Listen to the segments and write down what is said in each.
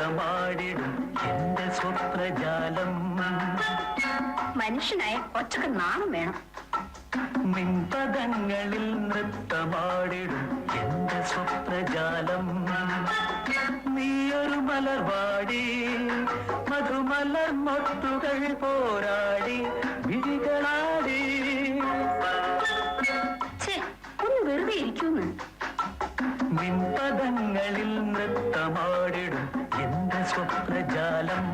നൃത്തമാടിടും എന്റെ സ്വപ്നജാലം. മനുഷ്യനായ ഒറ്റക്ക് നാണം വേണം. നിൻപദങ്ങളിൽ നൃത്തമാടിടും എന്റെ സ്വപ്നജാലം. നീയൊരു മലർവാടി മധുമലർ മൊട്ടുകൾ പോരാടി വിഴികളാടി. ഒന്ന് വെറുതെ ഇരിക്കുന്നു. നിൻപദങ്ങളിൽ നൃത്തമാടിടും എന്റെ സ്വപ്നജാലം.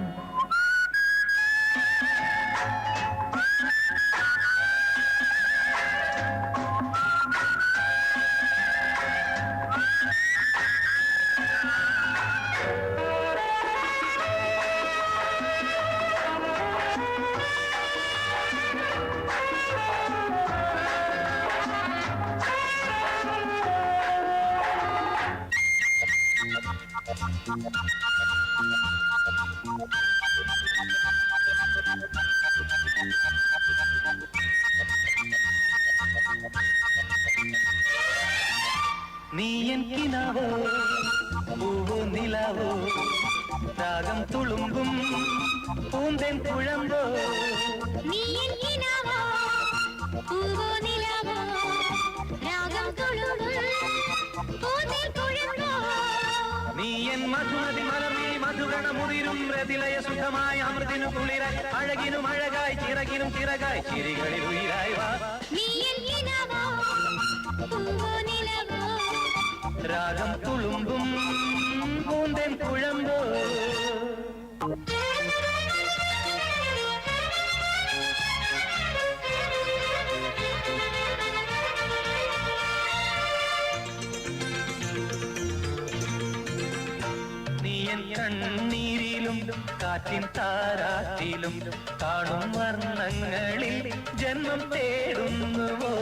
നീയൻ കിനാവോ പൂവോ നിലാവോ രാഗം തുളുമ്പും പൂന്തേൻ കുഴമ്പോ. നീയൻ കിനാവോ പൂവോ നിലാവോ രാഗം തുളുമ്പും പൂന്തേൻ കുഴമ്പോ. നീയൻ മധുമതി മലർന്നീ മധുഗണമുതിരും രതിലയ സുഖമായ അമൃതിനു കുളിരായി അഴകിനും അഴകായി ചിറകിനും ചിറകായി ചിരികളിൽ ഉയിരായി വാ. നീയൻ കിനാവോ പൂവോ നിലാവോ രാഗം തുളുമ്പും പൂന്തേൻ കുഴമ്പോ. നീയൻ കണ്ണീരിലും കാറ്റിൻ താരാട്ടിലും കാണും വർണ്ണങ്ങളിൽ ജന്മം തേടുന്നുവോ.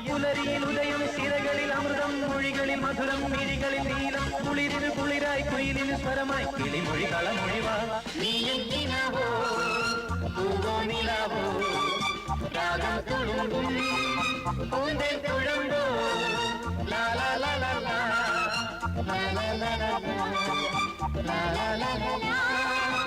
പുലരിയിൽ ഉദയം സിരകളിൽ അമൃതം മൊഴികളിൽ മധുരം മിഴികളിൽ നീലം കുളിരിന് കുളിരായി കുയിലിന് സ്വരമായി കിളിമൊഴി കളമൊഴിവാ. നീയൻ കിനാവോ പൂവോ നിലാവോ രാഗം തുളുമ്പും പൂന്തേൻ കുഴമ്പോ. ലാ ലാ ലാ ലാ ലാ ലാ ലാ ലാ ലാ ലാ ലാ ലാ ലാ ലാ.